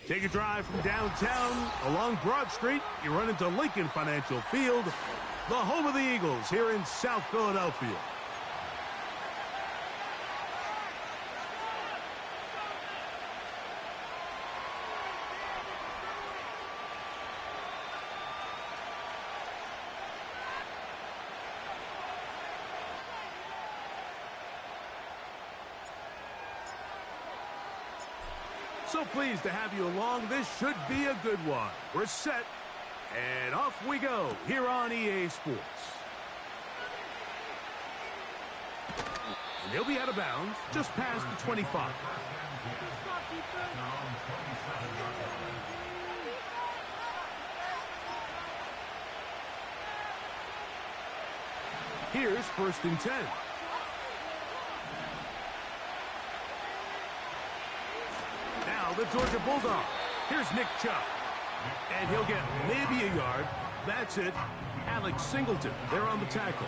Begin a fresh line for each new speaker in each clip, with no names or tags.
Take a drive from downtown along Broad Street. You run into Lincoln Financial Field, the home of the Eagles here in South Philadelphia. So pleased to have you along. This should be a good one. We're set, and off we go here on EA Sports. And he'll be out of bounds just past the 25. Here's 1st and 10. The Georgia Bulldog. Here's Nick Chubb. And he'll get maybe a yard. That's it. Alex Singleton there on the tackle.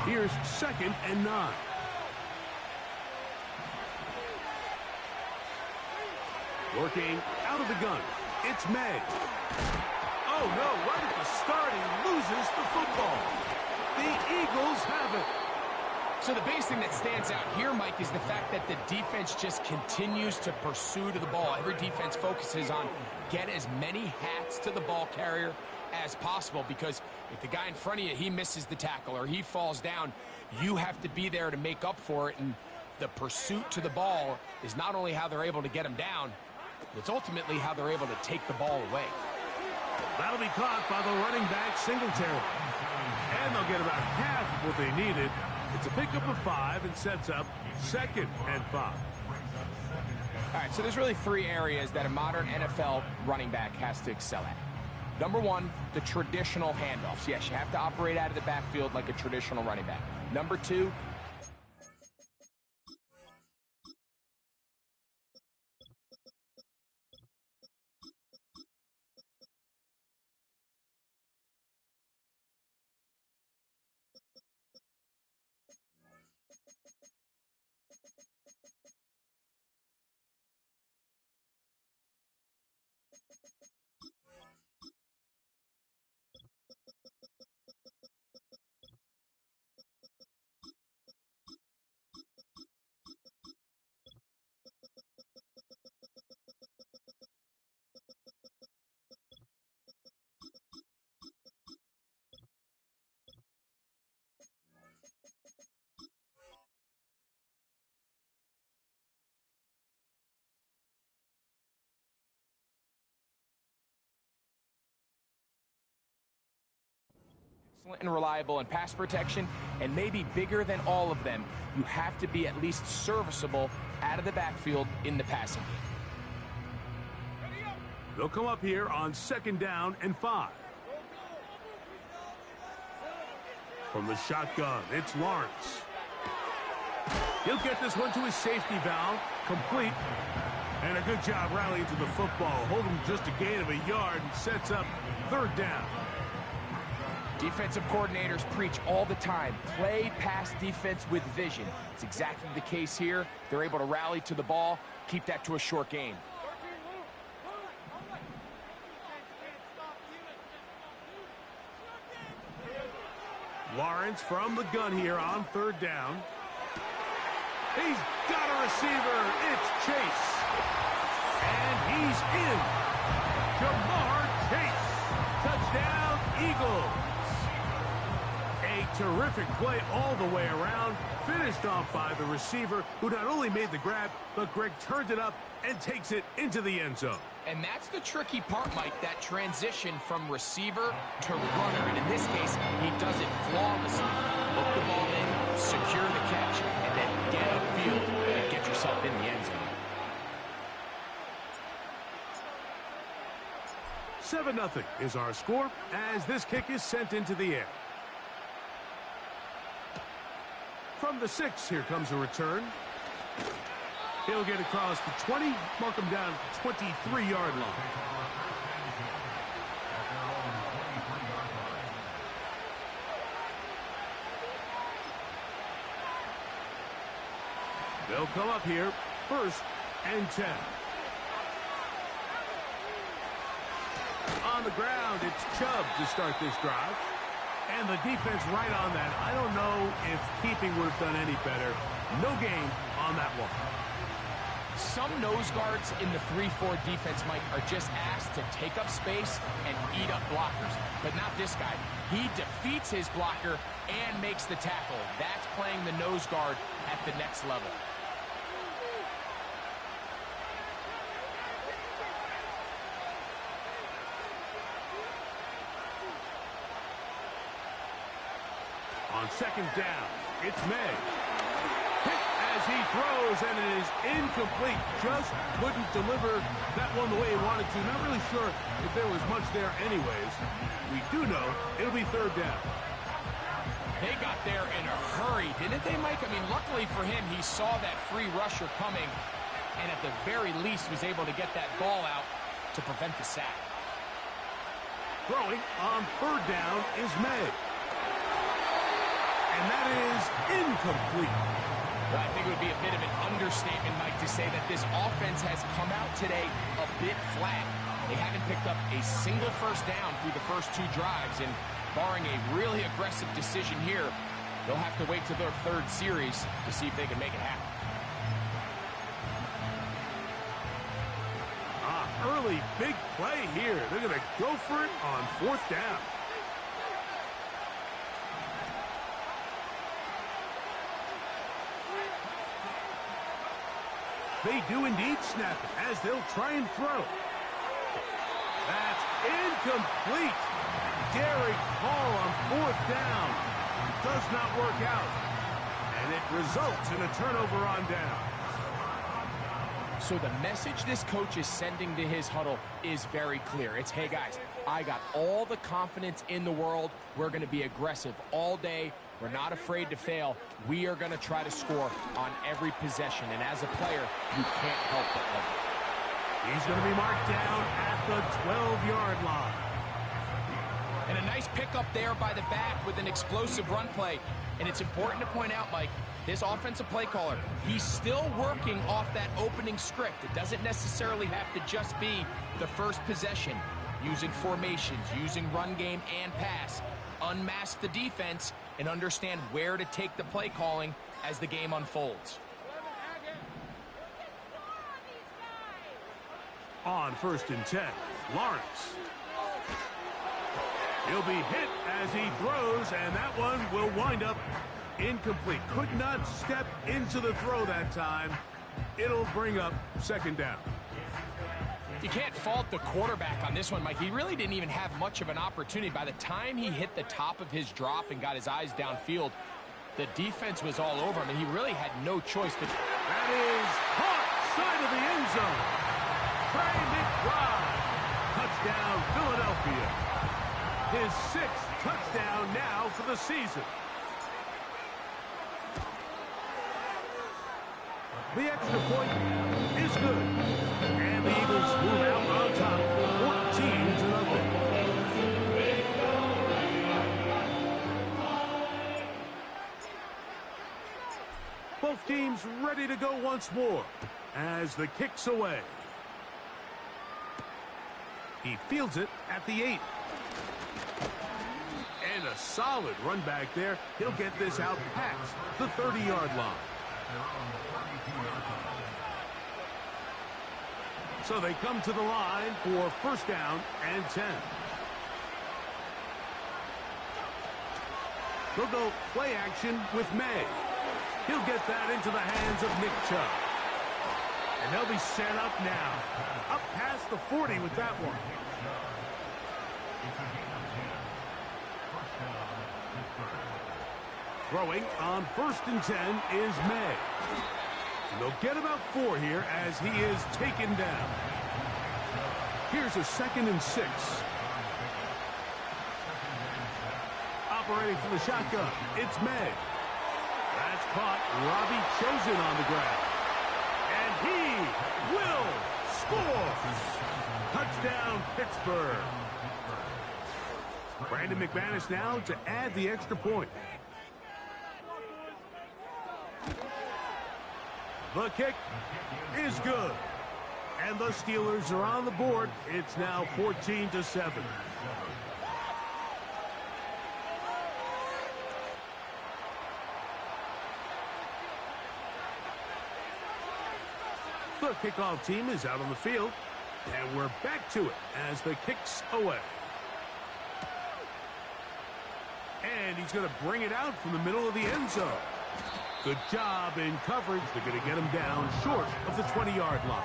Here's 2nd and 9. Working out of the gun. It's May. Oh, no. Right at the start, he loses the football. The Eagles have it.
So the biggest thing that stands out here, Mike, is the fact that the defense just continues to pursue to the ball. Every defense focuses on get as many hats to the ball carrier as possible, because if the guy in front of you, he misses the tackle or he falls down, you have to be there to make up for it. And the pursuit to the ball is not only how they're able to get him down, it's ultimately how they're able to take the ball away.
That'll be caught by the running back, Singletary. And they'll get about half of what they needed. It's a pickup of 5 and sets up 2nd and 5.
All right, so there's really 3 areas that a modern NFL running back has to excel at. Number 1, the traditional handoffs. Yes, you have to operate out of the backfield like a traditional running back. Number 2, excellent and reliable in pass protection, and maybe bigger than all of them, you have to be at least serviceable out of the backfield in the passing game.
They'll come up here on 2nd down and 5. From the shotgun, it's Lawrence. He'll get this one to his safety valve, complete. And a good job rallying to the football. Holding just a gain of a yard and sets up 3rd down.
Defensive coordinators preach all the time, play pass defense with vision. It's exactly the case here. They're able to rally to the ball, keep that to a short gain.
Lawrence from the gun here on 3rd down. He's got a receiver. It's Chase. And he's in. Jamar Chase. Touchdown, Eagles. A terrific play all the way around. Finished off by the receiver, who not only made the grab, but Greg turned it up and takes it into the end zone.
And that's the tricky part, Mike, that transition from receiver to runner. And in this case, he does it flawlessly. Look the ball in, secure the catch, and then get upfield and get yourself in the end zone.
7-0 is our score as this kick is sent into the air. From the 6, here comes a return. He'll get across the 20, mark him down at the 23-yard line. They'll come up here first and 10. On the ground, it's Chubb to start this drive. And the defense right on that. I don't know if keeping would have done any better. No gain on that one.
Some nose guards in the 3-4 defense, Mike, are just asked to take up space and eat up blockers. But not this guy. He defeats his blocker and makes the tackle. That's playing the nose guard at the next level.
On second down, it's May. Hit as he throws, and it is incomplete. Just couldn't deliver that one the way he wanted to. Not really sure if there was much there anyways. We do know it'll be third down.
They got there in a hurry, didn't they, Mike? I mean, luckily for him, he saw that free rusher coming, and at the very least was able to get that ball out to prevent the sack.
Throwing on third down is May. And that is incomplete.
Well, I think it would be a bit of an understatement, Mike, to say that this offense has come out today a bit flat. They haven't picked up a single first down through the first two drives, and barring a really aggressive decision here, they'll have to wait to their third series to see if they can make it happen.
Early big play here. They're going to go for it on fourth down. They do indeed snap it as they'll try and throw. That's incomplete. Derek Hall on fourth down. Does not work out. And it results in a turnover on down.
So the message this coach is sending to his huddle is very clear. It's, hey guys, I got all the confidence in the world. We're going to be aggressive all day. We're not afraid to fail. We are going to try to score on every possession. And as a player, you can't help but love it.
He's going to be marked down at the 12-yard line.
And a nice pickup there by the back with an explosive run play. And it's important to point out, Mike, this offensive play caller, he's still working off that opening script. It doesn't necessarily have to just be the first possession. Using formations, using run game and pass. Unmask the defense and understand where to take the play calling as the game unfolds.
On first and 10, Lawrence. He'll be hit as he throws, and that one will wind up incomplete. Could not step into the throw that time. It'll bring up second down.
You can't fault the quarterback on this one, Mike. He really didn't even have much of an opportunity. By the time he hit the top of his drop and got his eyes downfield, the defense was all over him, and he really had no choice. But
that is caught side of the end zone. Trey McBride. Touchdown, Philadelphia. His sixth touchdown now for the season. The extra point is good. And the Eagles move out on top, 14-0. Both teams ready to go once more as the kick's away. He fields it at the 8. And a solid run back there. He'll get this out past the 30-yard line. So they come to the line for first down and 10. They'll go play action with May. He'll get that into the hands of Nick Chubb. And they'll be set up now. Up past the 40 with that one. Throwing on first and 10 is May. And they'll get about 4 here as he is taken down. Here's a 2nd and 6. Operating from the shotgun, it's May. That's caught. Robbie Chosen on the ground. And he will score. Touchdown, Pittsburgh. Brandon McManus now to add the extra point. The kick is good. And the Steelers are on the board. It's now 14-7. The kickoff team is out on the field. And we're back to it as the kick's away. And he's going to bring it out from the middle of the end zone. Good job in coverage. They're going to get him down short of the 20-yard line.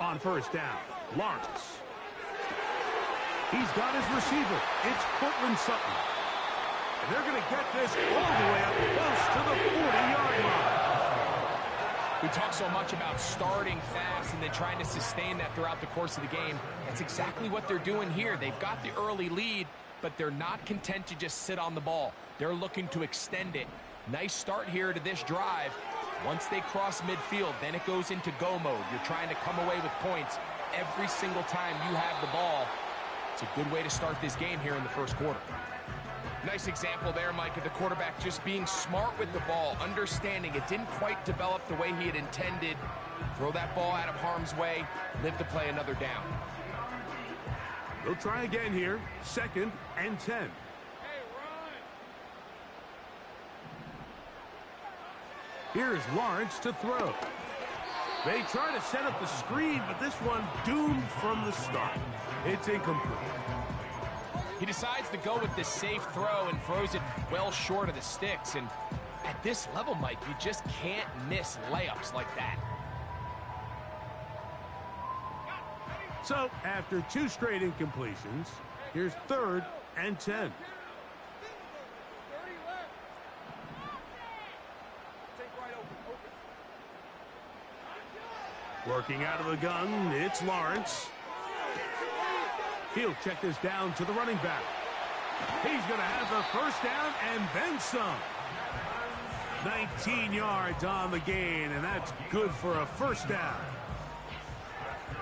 On first down, Lawrence. He's got his receiver. It's Courtland Sutton. And they're going to get this all the way up close to the 40-yard line.
We talk so much about starting fast and then trying to sustain that throughout the course of the game. That's exactly what they're doing here. They've got the early lead, but they're not content to just sit on the ball. They're looking to extend it. Nice start here to this drive. Once they cross midfield, then it goes into go mode. You're trying to come away with points every single time you have the ball. It's a good way to start this game here in the first quarter. Nice example there, Mike, of the quarterback just being smart with the ball, understanding it didn't quite develop the way he had intended. Throw that ball out of harm's way, live to play another down.
They'll try again here, 2nd and 10. Here's Lawrence to throw. They try to set up the screen, but this one doomed from the start. It's incomplete.
He decides to go with the safe throw and throws it well short of the sticks. And at this level, Mike, you just can't miss layups like that.
So, after 2 straight incompletions, here's 3rd and 10. Working out of the gun, it's Lawrence. He'll check this down to the running back. He's going to have the first down and then some. 19 yards on the gain, and that's good for a first down.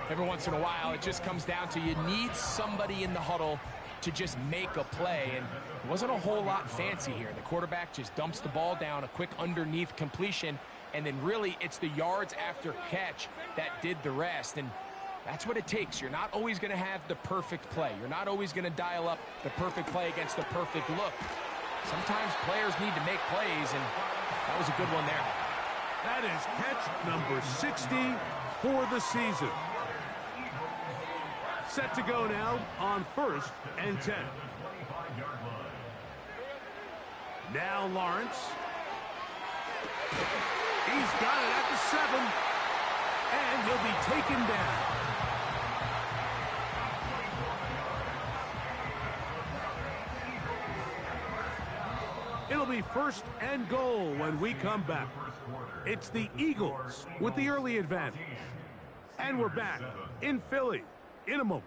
Every once in a while, it just comes down to you need somebody in the huddle to just make a play, and it wasn't a whole lot fancy here. The quarterback just dumps the ball down, a quick underneath completion, and then really it's the yards after catch that did the rest, and that's what it takes. You're not always going to have the perfect play. You're not always going to dial up the perfect play against the perfect look. Sometimes players need to make plays, and that was a good one there.
That is catch number 60 for the season. Set to go now on 1st and 10. Now Lawrence. He's got it at the 7. And he'll be taken down. It'll be 1st and goal when we come back. It's the Eagles with the early advantage. And we're back in Philly in a moment.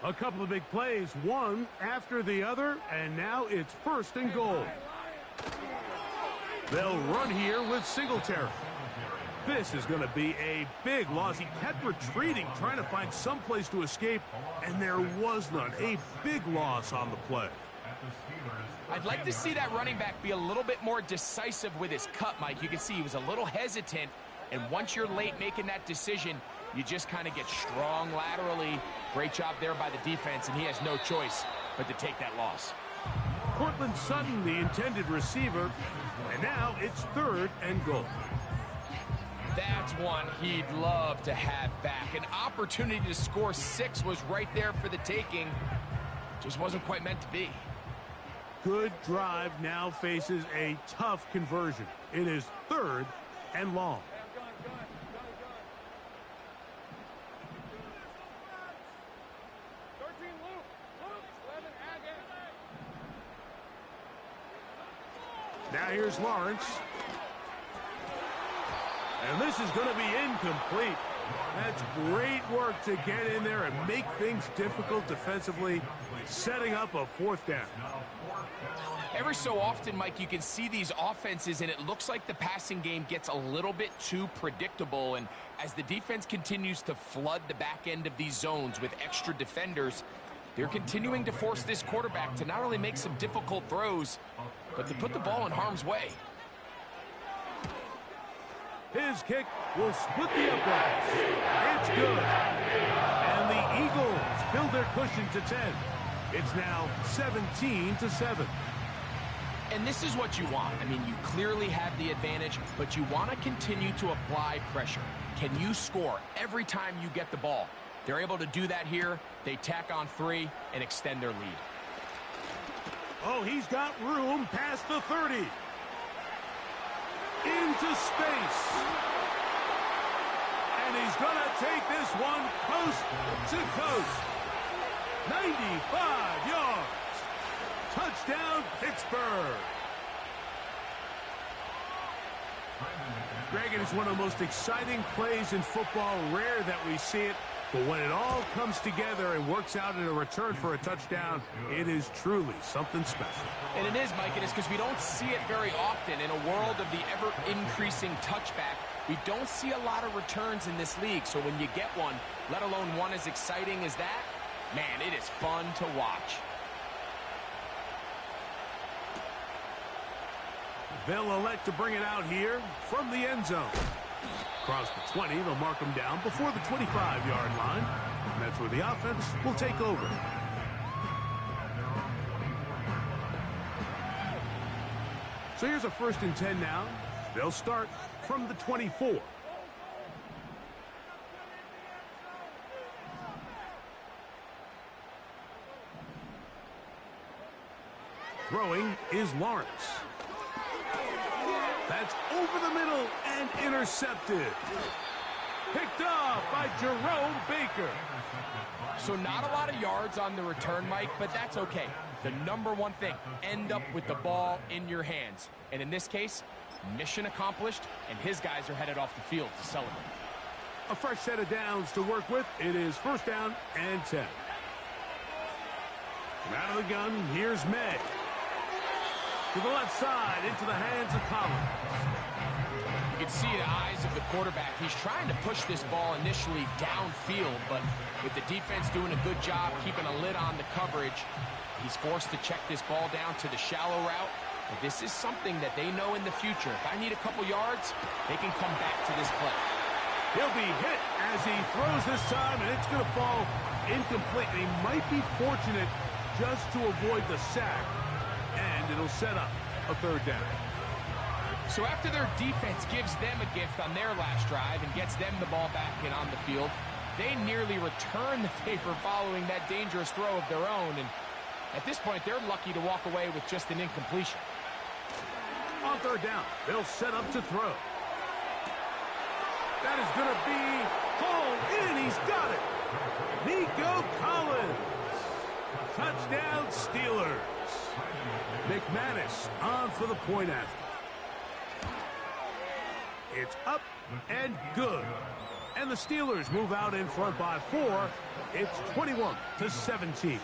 A couple of big plays, one after the other, and now it's 1st and goal. They'll run here with Singletary. This is going to be a big loss. He kept retreating, trying to find some place to escape, and there was none. A big loss on the play.
I'd like to see that running back be a little bit more decisive with his cut, Mike. You can see he was a little hesitant, and once you're late making that decision, you just kind of get strong laterally. Great job there by the defense, and he has no choice but to take that loss.
Courtland Sutton, the intended receiver, and now it's 3rd and goal.
That's one he'd love to have back. An opportunity to score 6 was right there for the taking. Just wasn't quite meant to be.
Good drive now faces a tough conversion. It is 3rd and long. Now here's Lawrence. And this is going to be incomplete. That's great work to get in there and make things difficult defensively, setting up a fourth down.
Every so often, Mike, you can see these offenses, and it looks like the passing game gets a little bit too predictable. And as the defense continues to flood the back end of these zones with extra defenders, they're continuing to force this quarterback to not only make some difficult throws, but to put the ball in harm's way.
His kick will split the uprights. It's good. And the Eagles build their cushion to 10. It's now 17-7.
And this is what you want. I mean, you clearly have the advantage, but you want to continue to apply pressure. Can you score every time you get the ball? They're able to do that here. They tack on 3 and extend their lead.
Oh, he's got room past the 30. Into space. And he's going to take this one coast to coast. 95 yards. Touchdown, Pittsburgh. Greg, it is one of the most exciting plays in football. Rare that we see it. But when it all comes together and works out in a return for a touchdown, it is truly something special.
And it is, Mike, and it's because we don't see it very often. In a world of the ever-increasing touchback, we don't see a lot of returns in this league. So when you get one, let alone one as exciting as that, man, it is fun to watch.
They'll elect to bring it out here from the end zone. Across the 20, they'll mark them down before the 25-yard line. And that's where the offense will take over. So here's a 1st and 10 now. They'll start from the 24. Throwing is Lawrence. That's over the middle and intercepted. Picked off by Jerome Baker.
So not a lot of yards on the return, Mike, but that's okay. The number one thing, end up with the ball in your hands. And in this case, mission accomplished, and his guys are headed off the field to celebrate.
A fresh set of downs to work with. It is 1st down and 10. From out of the gun, here's May. To the left side, into the hands of Collins.
You can see the eyes of the quarterback. He's trying to push this ball initially downfield, but with the defense doing a good job keeping a lid on the coverage, he's forced to check this ball down to the shallow route. But this is something that they know in the future. If I need a couple yards, they can come back to this play.
He'll be hit as he throws this time, and it's going to fall incomplete. He might be fortunate just to avoid the sack, and it'll set up a 3rd down.
So after their defense gives them a gift on their last drive and gets them the ball back and on the field, they nearly return the favor following that dangerous throw of their own. And at this point, they're lucky to walk away with just an incompletion.
On 3rd down, they'll set up to throw. That is going to be hauled in. He's got it. Nico Collins. Touchdown, Steelers. McManus on for the point after. It's up and good. And the Steelers move out in front by 4. It's 21-17.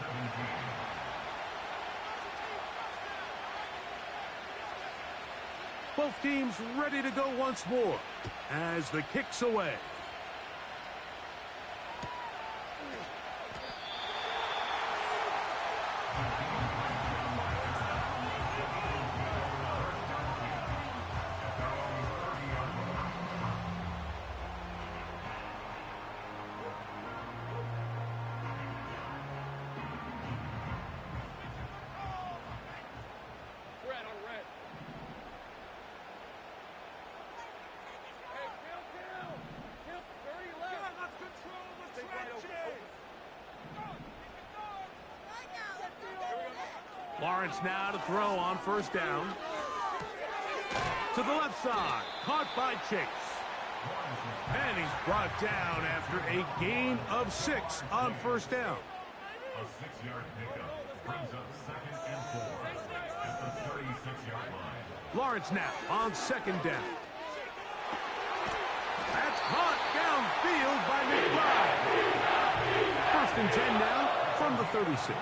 Both teams ready to go once more as the kick's away. Lawrence now to throw on 1st down. To the left side, caught by Chase. And he's brought down after a gain of 6 on 1st down.
A 6-yard pickup brings up 2nd and 4 at the 36-yard line.
Lawrence now on 2nd down. That's caught downfield by McBride. 1st and 10 now from the 36.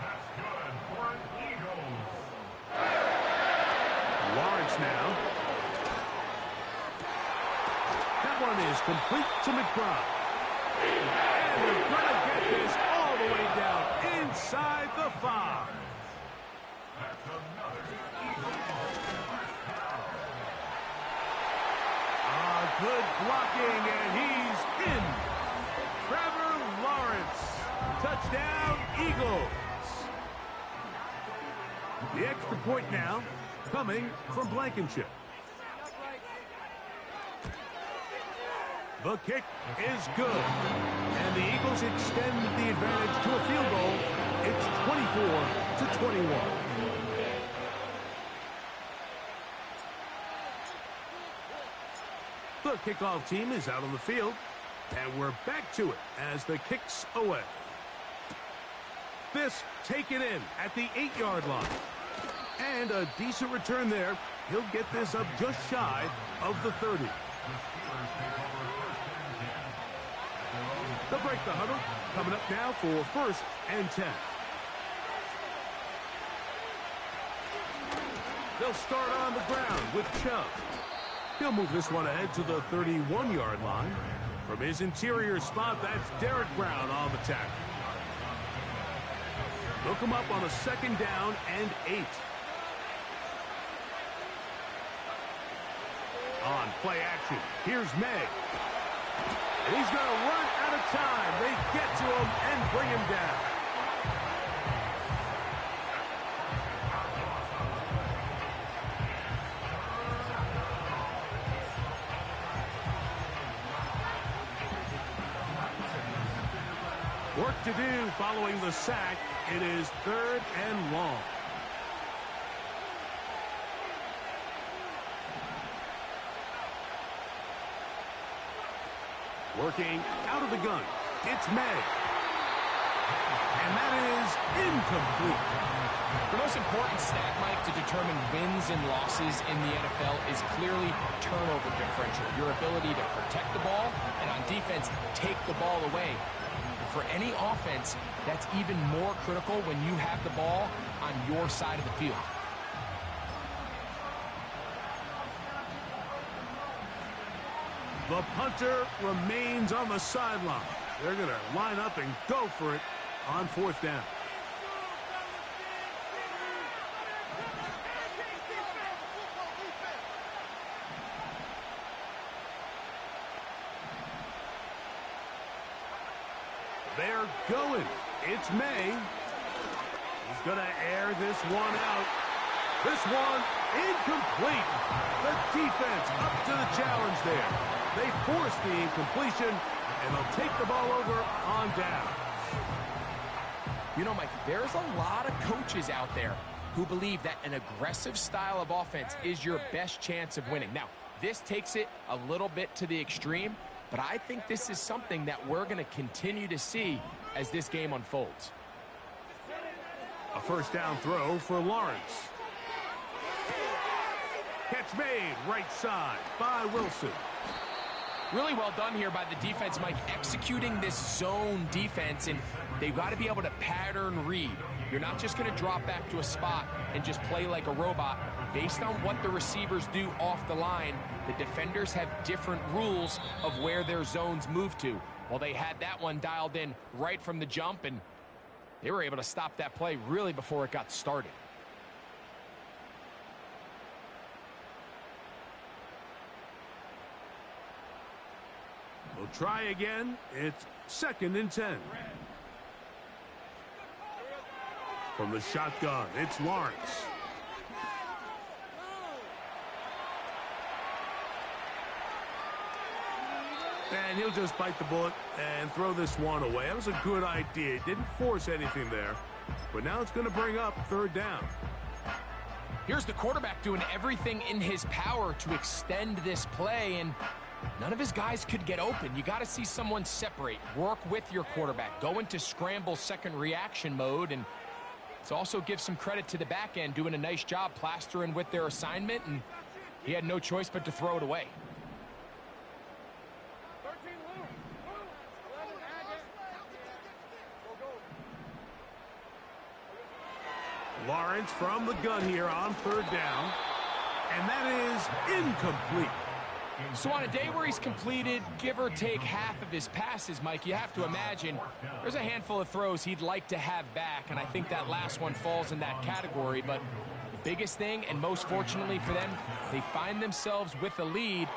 That's good for an Eagles.
Lawrence now. That one is complete to McBride. And they're going to get this all the way down inside the 5.
That's another Eagles first down.
Good blocking, and he's in. Trevor Lawrence. Touchdown, Eagles. The extra point now coming from Blankenship. The kick is good. And the Eagles extend the advantage to a field goal. It's 24-21. The kickoff team is out on the field. And we're back to it as the kick's away. This taken in at the 8-yard line. And a decent return there. He'll get this up just shy of the 30. They'll break the huddle. Coming up now for 1st and 10. They'll start on the ground with Chubb. He'll move this one ahead to the 31-yard line. From his interior spot, that's Derek Brown on the tackle. They'll come up on a 2nd down and 8. On play action, here's May. He's going to run out of time. They get to him and bring him down. Work to do following the sack. It is 3rd and long. Working out of the gun. It's May. And that is incomplete.
The most important stat, Mike, to determine wins and losses in the NFL is clearly turnover differential. Your ability to protect the ball and on defense, take the ball away. For any offense, that's even more critical when you have the ball on your side of the field.
The punter remains on the sideline. They're going to line up and go for it on 4th down. They're going. It's May. He's going to air this one out. This one incomplete. The defense up to the challenge there. They force the incompletion, and they'll take the ball over on down.
You know, Mike, there's a lot of coaches out there who believe that an aggressive style of offense is your best chance of winning. Now, this takes it a little bit to the extreme, but I think this is something that we're going to continue to see as this game unfolds.
A 1st down throw for Lawrence. Catch made right side by Wilson.
Really well done here by the defense, Mike, executing this zone defense, and they've got to be able to pattern read. You're not just going to drop back to a spot and just play like a robot. Based on what the receivers do off the line, the defenders have different rules of where their zones move to. Well, they had that one dialed in right from the jump, and they were able to stop that play really before it got started.
We'll try again. It's 2nd and 10. From the shotgun, it's Lawrence. And he'll just bite the bullet and throw this one away. That was a good idea. Didn't force anything there. But now it's going to bring up 3rd down.
Here's the quarterback doing everything in his power to extend this play, and none of his guys could get open. You got to see someone separate, work with your quarterback, go into scramble second reaction mode, and let's also give some credit to the back end doing a nice job plastering with their assignment, and he had no choice but to throw it away.
Lawrence from the gun here on third down. And that is incomplete.
So on a day where he's completed, give or take half of his passes, Mike, you have to imagine there's a handful of throws he'd like to have back, and I think that last one falls in that category. But the biggest thing, and most fortunately for them, they find themselves with a lead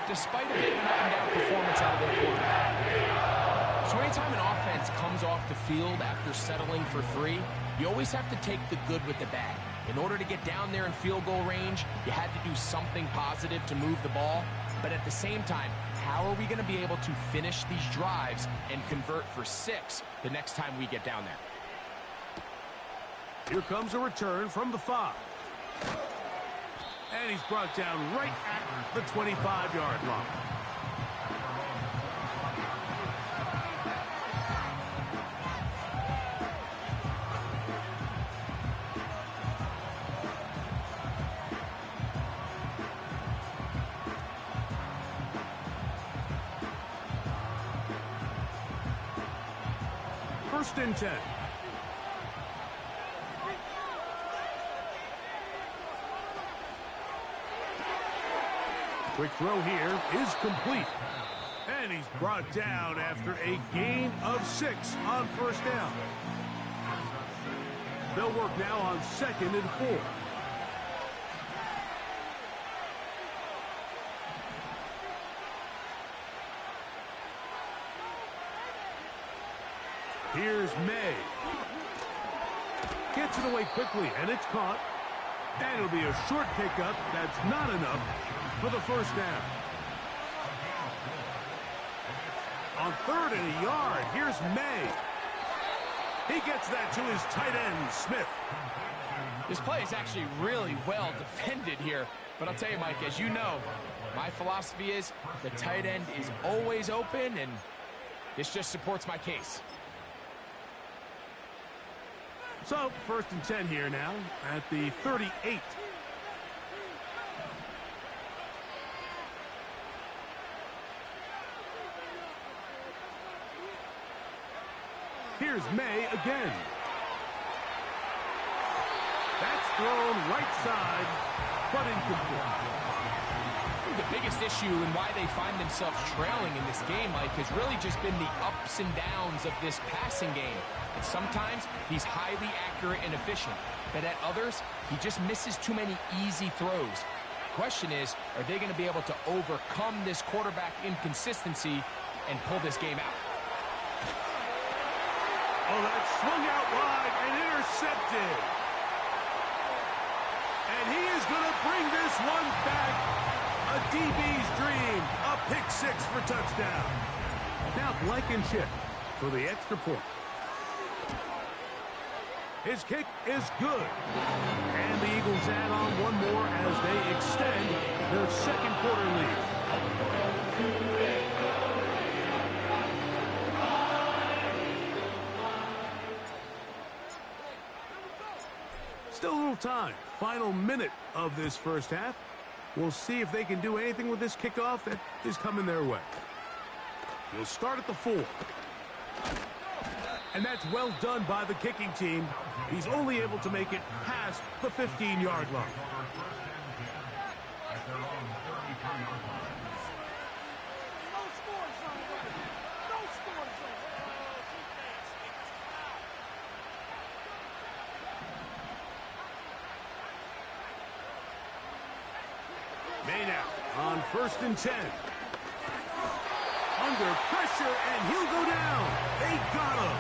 despite a bit of an up-and-down performance out of their quarterback. So anytime an offense comes off the field after settling for 3, you always have to take the good with the bad. In order to get down there in field goal range, you had to do something positive to move the ball. But at the same time, how are we going to be able to finish these drives and convert for 6 the next time we get down there?
Here comes a return from the 5. And he's brought down right at the 25-yard line. First and 10. Quick throw here is complete. And he's brought down after a gain of 6 on first down. They'll work now on 2nd and 4. Here's May. Gets it away quickly, and it's caught. And it'll be a short pickup. That's not enough for the first down. On 3rd and a yard, here's May. He gets that to his tight end, Smith.
This play is actually really well defended here. But I'll tell you, Mike, as you know, my philosophy is the tight end is always open, and this just supports my case.
So, 1st and 10 here now at the 38. Here's May again. That's thrown right side, but incomplete.
The biggest issue and why they find themselves trailing in this game, Mike, has really just been the ups and downs of this passing game. And sometimes he's highly accurate and efficient, but at others, he just misses too many easy throws. The question is, are they going to be able to overcome this quarterback inconsistency and pull this game out?
Oh, that swung out wide and intercepted. And he is going to bring this one back. A DB's dream. A pick 6 for touchdown. Now Blankenship for the extra point. His kick is good. And the Eagles add on one more as they extend their 2nd quarter lead. Still a little time. Final minute of this first half. We'll see if they can do anything with this kickoff that is coming their way. He'll start at the 4. And that's well done by the kicking team. He's only able to make it past the 15-yard line. May now on 1st and 10. Under pressure, and he'll go down. They got him.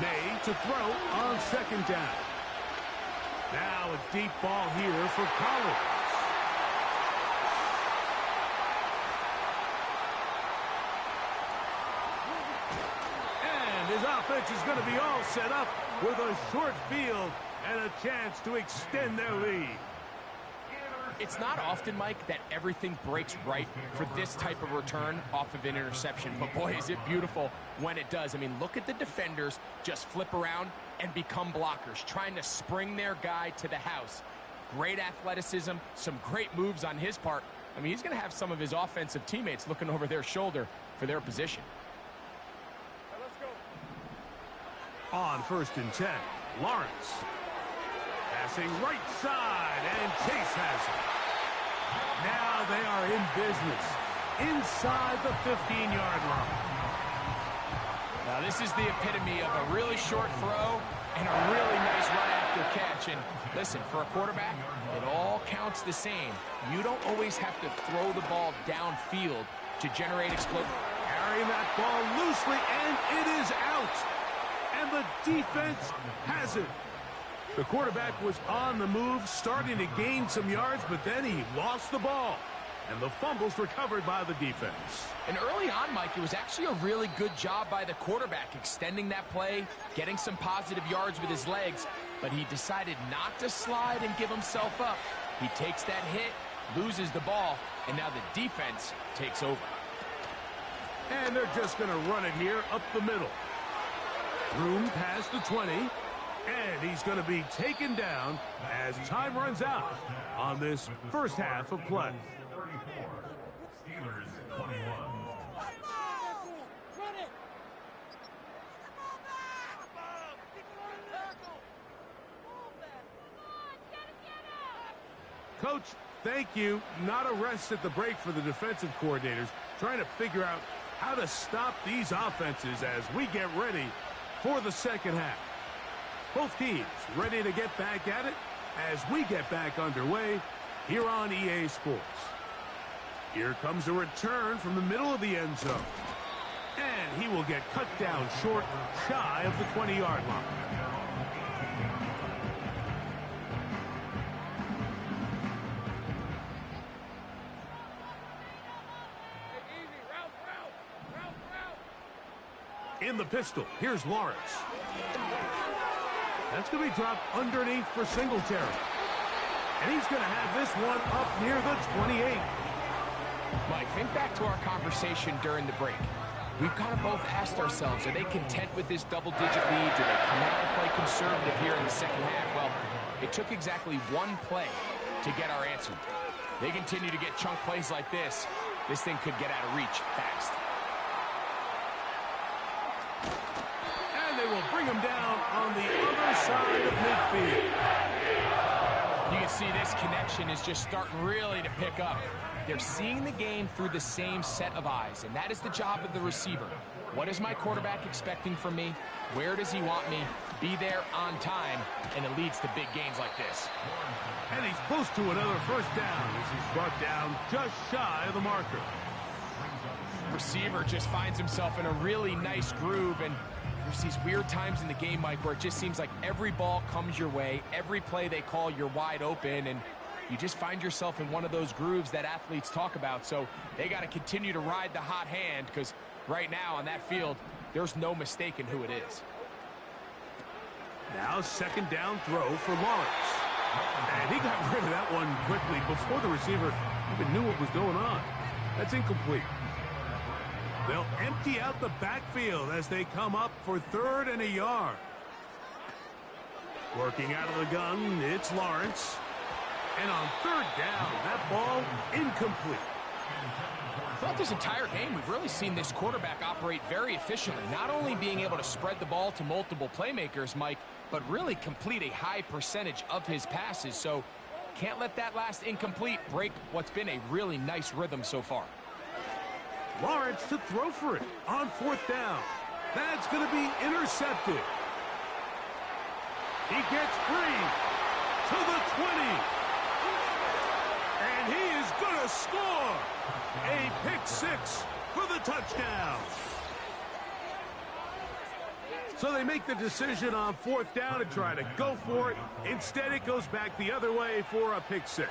May to throw on 2nd down. Now a deep ball here for Collins. And his offense is going to be all set up with a short field and a chance to extend their lead.
It's not often, Mike, that everything breaks right for this type of return off of an interception. But, boy, is it beautiful when it does. I mean, look at the defenders just flip around and become blockers, trying to spring their guy to the house. Great athleticism, some great moves on his part. I mean, he's going to have some of his offensive teammates looking over their shoulder for their position.
On 1st and 10, Lawrence. Passing right side, and Chase has it. Now they are in business inside the 15-yard line.
Now this is the epitome of a really short throw and a really nice run after catch. And listen, for a quarterback, it all counts the same. You don't always have to throw the ball downfield to generate explosion.
Carrying that ball loosely, and it is out. And the defense has it. The quarterback was on the move, starting to gain some yards, but then he lost the ball. And the fumble's recovered by the defense.
And early on, Mike, it was actually a really good job by the quarterback, extending that play, getting some positive yards with his legs, but he decided not to slide and give himself up. He takes that hit, loses the ball, and now the defense takes over.
And they're just going to run it here up the middle. Room past the 20, and he's going to be taken down as time runs out on this first half of play.
34. Steelers 21.
Coach, thank you. Not a rest at the break for the defensive coordinators, trying to figure out how to stop these offenses as we get ready for the second half. Both teams ready to get back at it as we get back underway here on EA Sports. Here comes a return from the middle of the end zone. And he will get cut down short, shy of the 20-yard line. In the pistol, here's Lawrence. That's going to be dropped underneath for Singletary. And he's going to have this one up near the 28.
Mike, think back to our conversation during the break. We've kind of both asked ourselves, are they content with this double-digit lead? Do they come out and play conservative here in the second half? Well, it took exactly one play to get our answer. They continue to get chunk plays like this. This thing could get out of reach fast.
They will bring him down on the other side of midfield.
You can see this connection is just starting really to pick up. They're seeing the game through the same set of eyes, and that is the job of the receiver. What is my quarterback expecting from me? Where does he want me? Be there on time, and it leads to big gains like this.
And he's close to another first down as he's brought down just shy of the marker.
Receiver just finds himself in a really nice groove, and there's these weird times in the game, Mike, where it just seems like every ball comes your way, every play they call, you're wide open, and you just find yourself in one of those grooves that athletes talk about. So they got to continue to ride the hot hand, because right now on that field, there's no mistaking who it is.
Now second down throw for Lawrence. And he got rid of that one quickly before the receiver even knew what was going on. That's incomplete. They'll empty out the backfield as they come up for 3rd and a yard. Working out of the gun, it's Lawrence. And on 3rd down, that ball incomplete.
Throughout this entire game, we've really seen this quarterback operate very efficiently, not only being able to spread the ball to multiple playmakers, Mike, but really complete a high percentage of his passes. So can't let that last incomplete break what's been a really nice rhythm so far.
Lawrence to throw for it on 4th down. That's going to be intercepted. He gets free to the 20. And he is going to score. A pick 6 for the touchdown. So they make the decision on 4th down to try to go for it. Instead, it goes back the other way for a pick 6.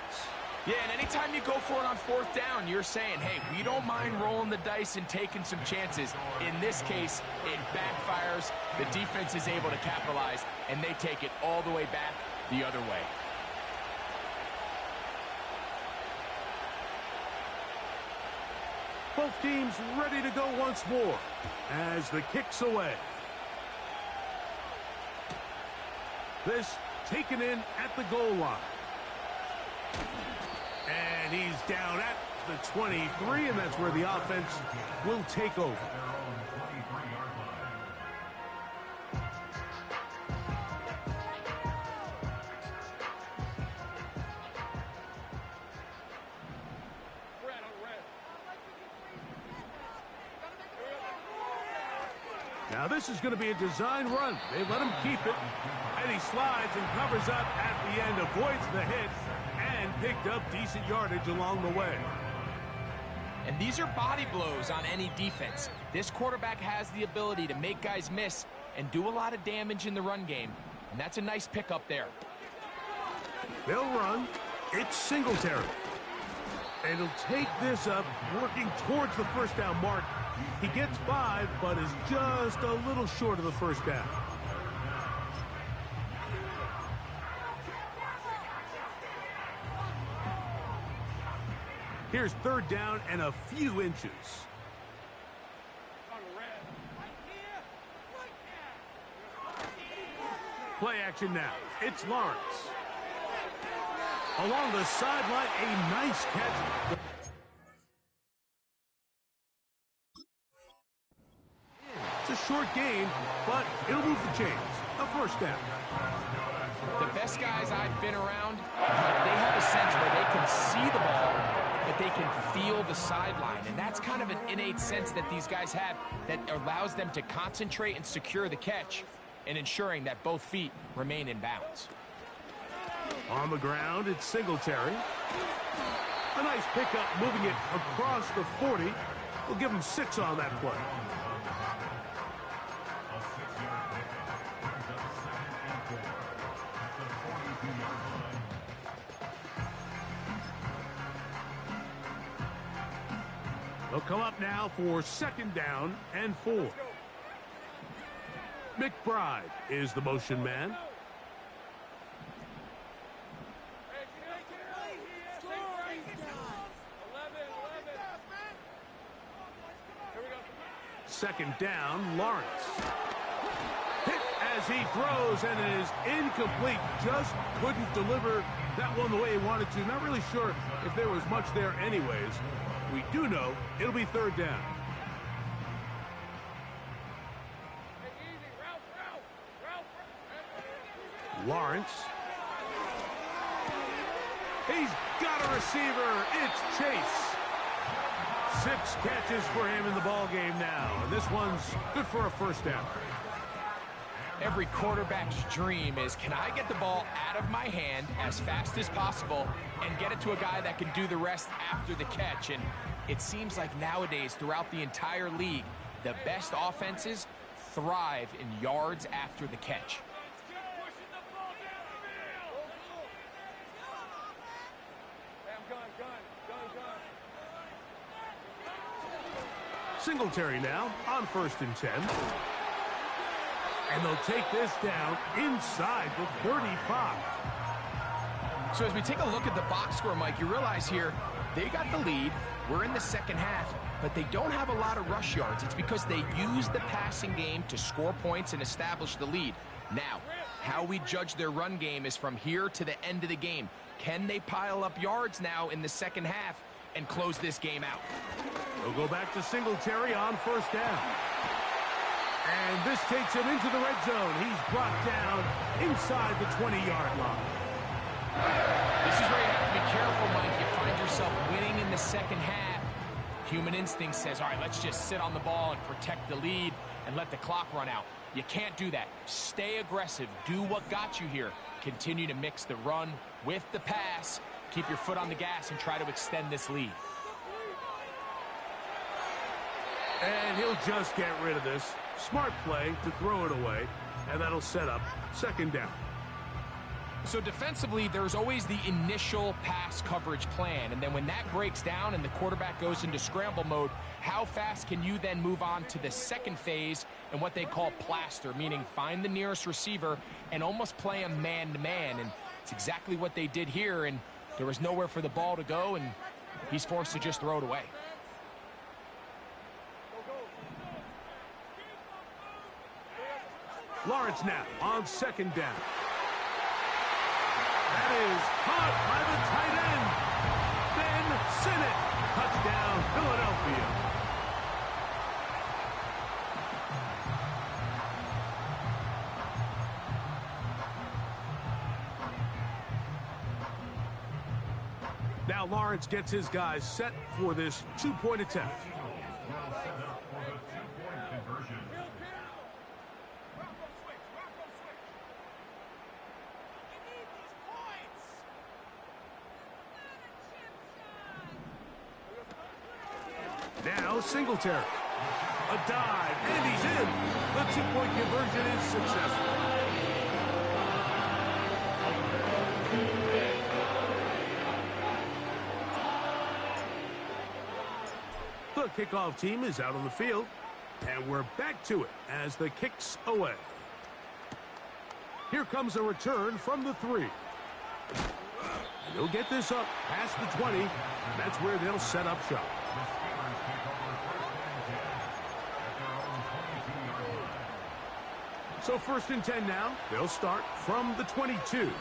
Yeah, and anytime you go for it on 4th down, you're saying, hey, we don't mind rolling the dice and taking some chances. In this case, it backfires. The defense is able to capitalize, and they take it all the way back the other way.
Both teams ready to go once more as the kick's away. This taken in at the goal line. And he's down at the 23, and that's where the offense will take over. Now this is going to be a design run. They let him keep it, and he slides and covers up at the end, avoids the hit, and picked up decent yardage along the way.
And these are body blows on any defense. This quarterback has the ability to make guys miss and do a lot of damage in the run game, and that's a nice pickup there.
They'll run. It's Singletary. And he'll take this up, working towards the first down mark. He gets 5, but is just a little short of the first down. Here's third down and a few inches. Play action now. It's Lawrence. Along the sideline, a nice catch. It's a short gain, but it'll move the chains. A first down.
The best guys I've been around, they have a sense where they can see the ball, but they can feel the sideline. And that's kind of an innate sense that these guys have that allows them to concentrate and secure the catch and ensuring that both feet remain in bounds.
On the ground, it's Singletary. A nice pickup, moving it across the 40. We'll give him 6 on that play.
A 6-yard pickup brings up 2nd and 4 at the 42-yard line.
They'll come up now for 2nd down and 4. McBride is the motion man. Second down, Lawrence. Hit as he throws, and it is incomplete. Just couldn't deliver that one the way he wanted to. Not really sure if there was much there anyways. We do know it'll be third down. Lawrence. He's got a receiver. It's Chase. 6 catches for him in the ball game now, and this one's good for a first down.
Every quarterback's dream is, can I get the ball out of my hand as fast as possible and get it to a guy that can do the rest after the catch? And it seems like nowadays throughout the entire league, the best offenses thrive in yards after the catch.
Singletary now on 1st and 10. And they'll take this down inside the 35.
So as we take a look at the box score, Mike, you realize here they got the lead. We're in the second half, but they don't have a lot of rush yards. It's because they use the passing game to score points and establish the lead. Now, how we judge their run game is from here to the end of the game. Can they pile up yards now in the second half and close this game out?
We'll go back to Singletary on 1st down. And this takes him into the red zone. He's brought down inside the 20-yard line.
This is where you have to be careful, Mike. You find yourself winning in the second half. Human instinct says, all right, let's just sit on the ball and protect the lead and let the clock run out. You can't do that. Stay aggressive. Do what got you here. Continue to mix the run with the pass. Keep your foot on the gas and try to extend this lead.
And he'll just get rid of this. Smart play to throw it away, and that'll set up 2nd down.
So defensively, there's always the initial pass coverage plan, and then when that breaks down and the quarterback goes into scramble mode, how fast can you then move on to the second phase and what they call plaster, meaning find the nearest receiver and almost play a man-to-man, and it's exactly what they did here, and there was nowhere for the ball to go, and he's forced to just throw it away.
Lawrence now on 2nd down. That is caught by the tight end. Ben Sinnott. Touchdown, Philadelphia. Now Lawrence gets his guys set for this 2-point attempt.
Well set up for the 2-point conversion.
Now Singletary. A dive, and he's in. The two-point conversion is successful. The kickoff team is out on the field, and we're back to it as the kick's away. Here comes a return from the 3. And he'll get this up past the 20, and that's where they'll set up shop. So 1st and 10 now. They'll start from the 22.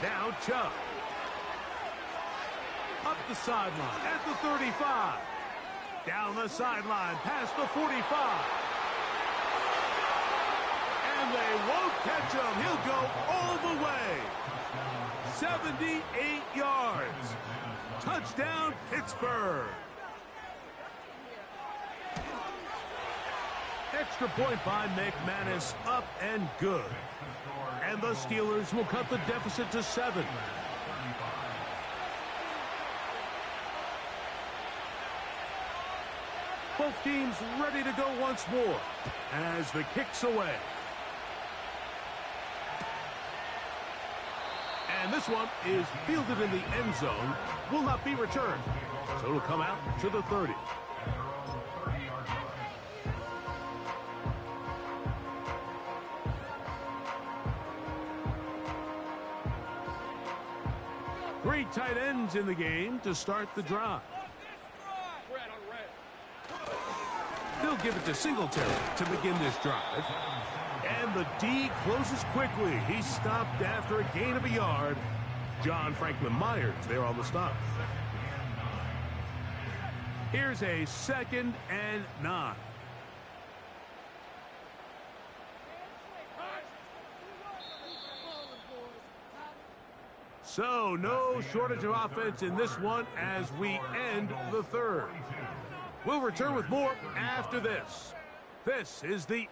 Now Chubb. Up the sideline at the 35. Down the sideline past the 45. And they won't catch him. He'll go all the way. 78 yards. Touchdown, Pittsburgh. Extra point by McManus, up and good. And the Steelers will cut the deficit to 7. Both teams ready to go once more as the kick's away. And this one is fielded in the end zone, will not be returned. So it'll come out to the 30. Three tight ends in the game to start the drive. They'll give it to Singletary to begin this drive. And the D closes quickly. He's stopped after a gain of a yard. John Franklin Myers there on the stop. Here's a 2nd and 9. So no shortage of offense in this one as we end the 3rd. We'll return with more after this. This is the...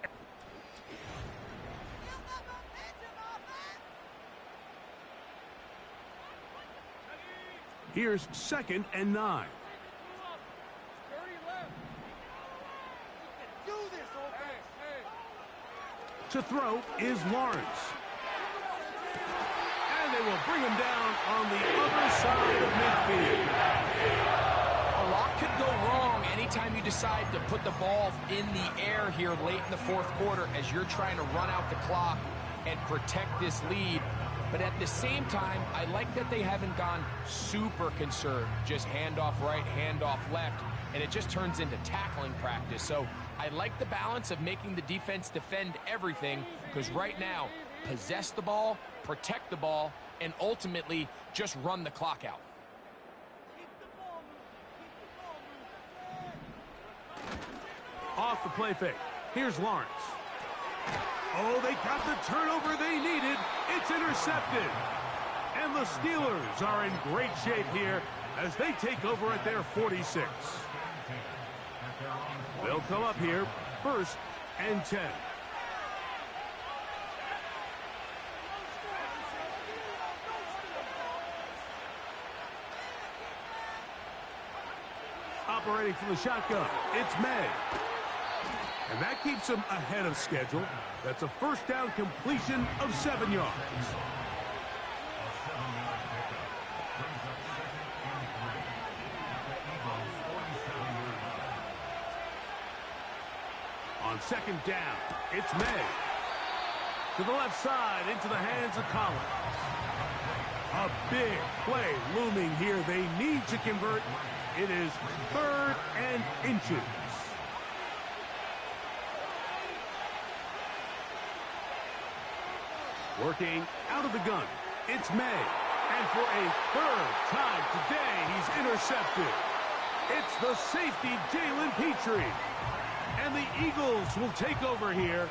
Here's 2nd and 9. To throw is Lawrence. And they will bring him down on the other side of midfield.
A lot could go wrong anytime you decide to put the ball in the air here late in the 4th quarter as you're trying to run out the clock and protect this lead. But at the same time, I like that they haven't gone super conserved. Just handoff right, handoff left, and it just turns into tackling practice. So I like the balance of making the defense defend everything, because right now, possess the ball, protect the ball, and ultimately just run the clock out.
Off the play fake. Here's Lawrence. Oh, they got the turnover they needed. It's intercepted. And the Steelers are in great shape here as they take over at their 46. They'll come up here 1st and 10. Operating from the shotgun, it's May. And that keeps him ahead of schedule. That's a 1st down completion of 7 yards. On 2nd down, it's May. To the left side, into the hands of Collins. A big play looming here. They need to convert. It is 3rd and inches. Working out of the gun, it's May. And for a 3rd time today, he's intercepted. It's the safety, Jalen Petrie. And the Eagles will take over here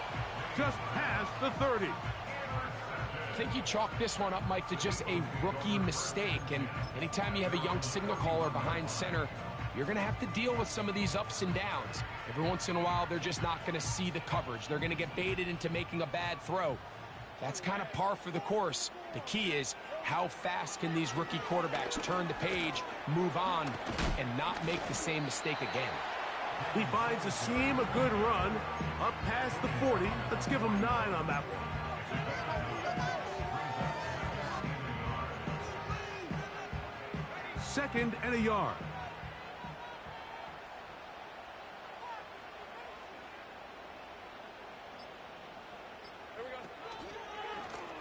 just past the 30.
I think you chalk this one up, Mike, to just a rookie mistake. And anytime you have a young signal caller behind center, you're going to have to deal with some of these ups and downs. Every once in a while, they're just not going to see the coverage. They're going to get baited into making a bad throw. That's kind of par for the course. The key is how fast can these rookie quarterbacks turn the page, move on, and not make the same mistake again.
He finds a seam, a good run, up past the 40. Let's give him 9 on that one. Second and a yard.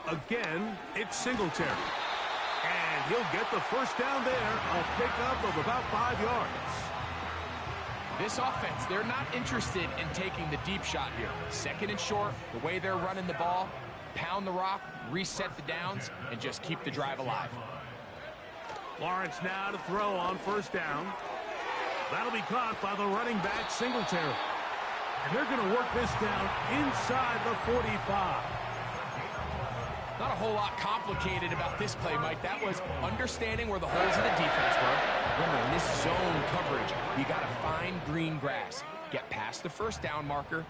Again, it's Singletary. And he'll get the first down there, a pickup of about 5 yards.
This offense, they're not interested in taking the deep shot here. Second and short, the way they're running the ball, pound the rock, reset the downs, and just keep the drive alive.
Lawrence now to throw on first down. That'll be caught by the running back, Singletary. And they're going to work this down inside the 45.
Not a whole lot complicated about this play, Mike. That was understanding where the holes of the defense were. Remember, in this zone coverage, you got to find green grass. Get past the first down marker,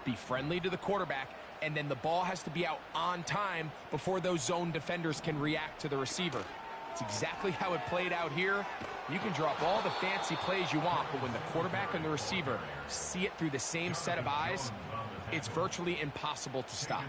be friendly to the quarterback, and then the ball has to be out on time before those zone defenders can react to the receiver. It's exactly how it played out here. You can drop all the fancy plays you want, but when the quarterback and the receiver see it through the same set of eyes, it's virtually impossible to stop.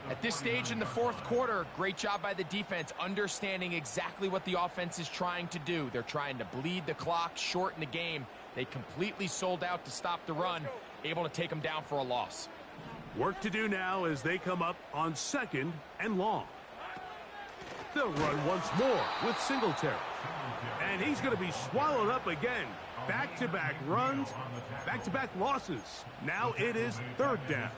At this stage in the fourth quarter, great job by the defense, understanding exactly what the offense is trying to do. They're trying to bleed the clock, shorten the game. They completely sold out to stop the run, able to take them down for a loss.
Work to do now as they come up on second and long. They'll run once more with Singletary. And he's going to be swallowed up again. Back-to-back runs, back-to-back losses. Now it is third down.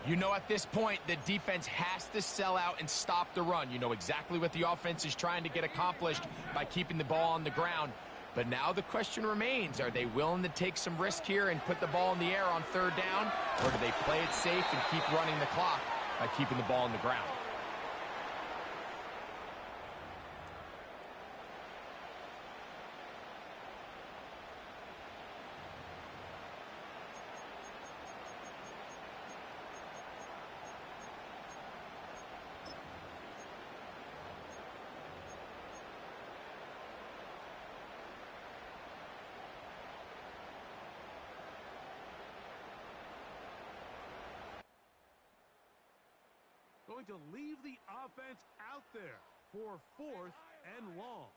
You know, at this point, the defense has to sell out and stop the run. You know exactly what the offense is trying to get accomplished by keeping the ball on the ground. But now the question remains, are they willing to take some risk here and put the ball in the air on third down? Or do they play it safe and keep running the clock by keeping the ball on the ground?
Going to leave the offense out there for fourth and long.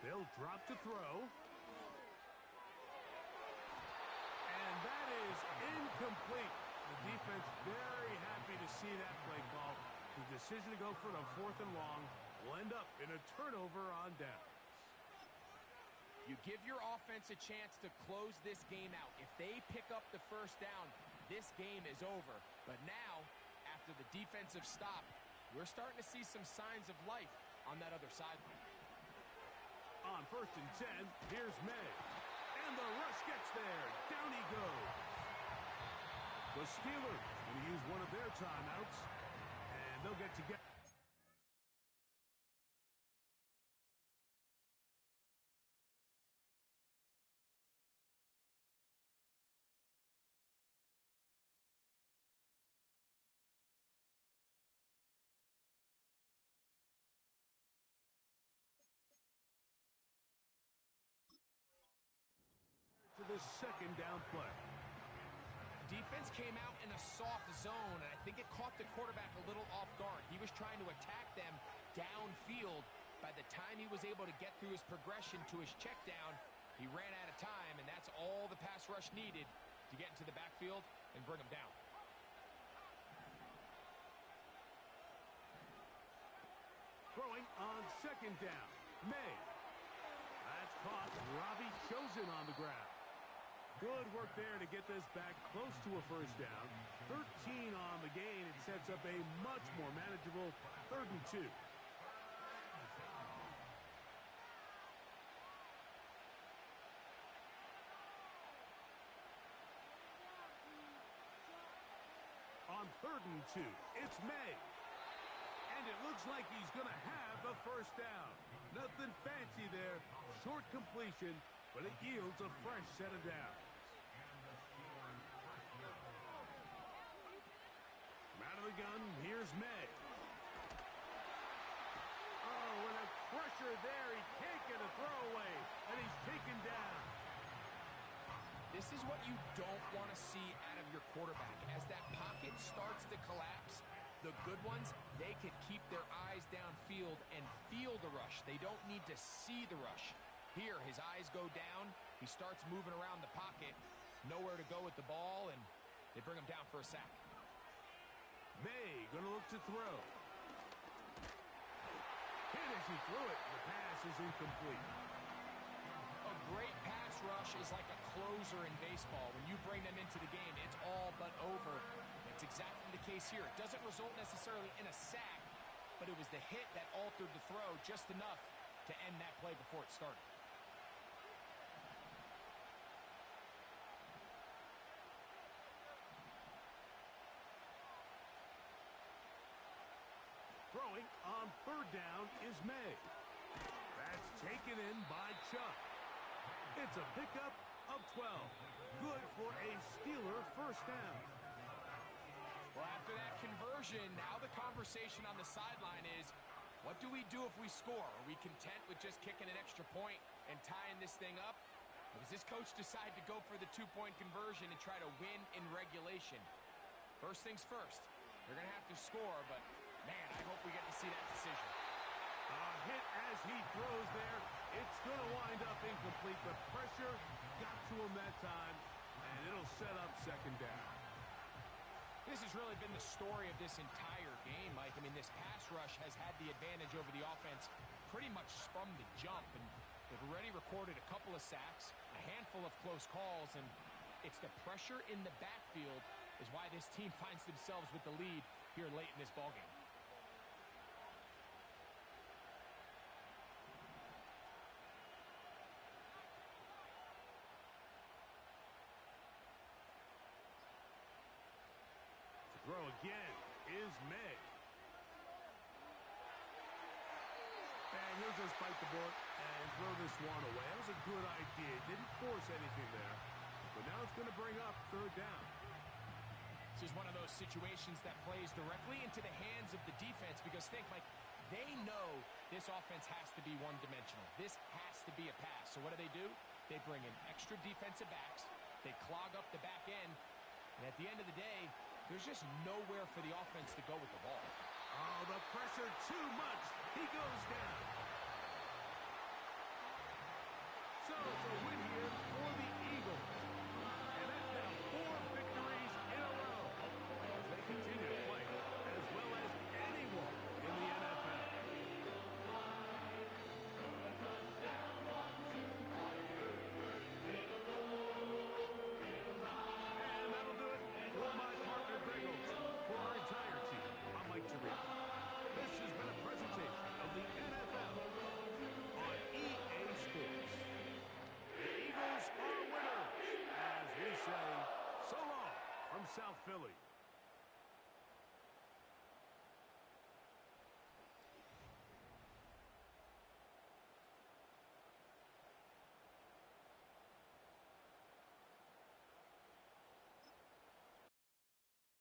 They'll drop to throw. And that is incomplete. The defense very happy to see that play call. The decision to go for the fourth and long will end up in a turnover on down.
You give your offense a chance to close this game out. If they pick up the first down, this game is over. But now, after the defensive stop, we're starting to see some signs of life on that other sideline.
On first and 10, here's May. And the rush gets there. Down he goes. The Steelers going to use one of their timeouts. And they'll get together. To the second down play.
Defense came out in a soft zone, and I think it caught the quarterback a little off guard. He was trying to attack them downfield. By the time he was able to get through his progression to his check down, he ran out of time, and that's all the pass rush needed to get into the backfield and bring him down.
Throwing on second down. May. That's caught. Robbie Chosen on the ground. Good work there to get this back close to a first down. 13 on the gain. It sets up a much more manageable 3rd and 2. On 3rd and 2, it's May. And it looks like he's going to have a first down. Nothing fancy there. Short completion, but it yields a fresh set of downs. From out of the gun, here's May. Oh, and a pressure there. He can't get a throwaway, and he's taken down.
This is what you don't want to see out of your quarterback. As that pocket starts to collapse, the good ones, they can keep their eyes downfield and feel the rush. They don't need to see the rush. Here, his eyes go down. He starts moving around the pocket. Nowhere to go with the ball, and they bring him down for a sack.
May going to look to throw. Hit as he threw it. The pass is incomplete.
A great pass rush is like a closer in baseball. When you bring them into the game, it's all but over. It's exactly the case here. It doesn't result necessarily in a sack, but it was the hit that altered the throw just enough to end that play before it started.
Throwing on third down is May. That's taken in by Chuck. It's a pickup of 12. Good for a Steeler first down.
Well, after that conversion, now the conversation on the sideline is, what do we do if we score? Are we content with just kicking an extra point and tying this thing up? Or does this coach decide to go for the two-point conversion and try to win in regulation? First things first, they're going to have to score, but man, I hope we get to see that decision.
A hit as he throws there. It's going to wind up incomplete. The pressure got to him that time, and it'll set up second down.
This has really been the story of this entire game, Mike. I mean, this pass rush has had the advantage over the offense pretty much from the jump, and they've already recorded a couple of sacks, a handful of close calls, and it's the pressure in the backfield is why this team finds themselves with the lead here late in this ballgame.
Throw again is May. And he'll just bite the bullet and throw this one away. That was a good idea. Didn't force anything there. But now it's going to bring up third down.
This is one of those situations that plays directly into the hands of the defense because think, Mike, they know this offense has to be one-dimensional. This has to be a pass. So what do? They bring in extra defensive backs. They clog up the back end. And at the end of the day, there's just nowhere for the offense to go with the ball.
Oh, the pressure too much. He goes down. So it's a win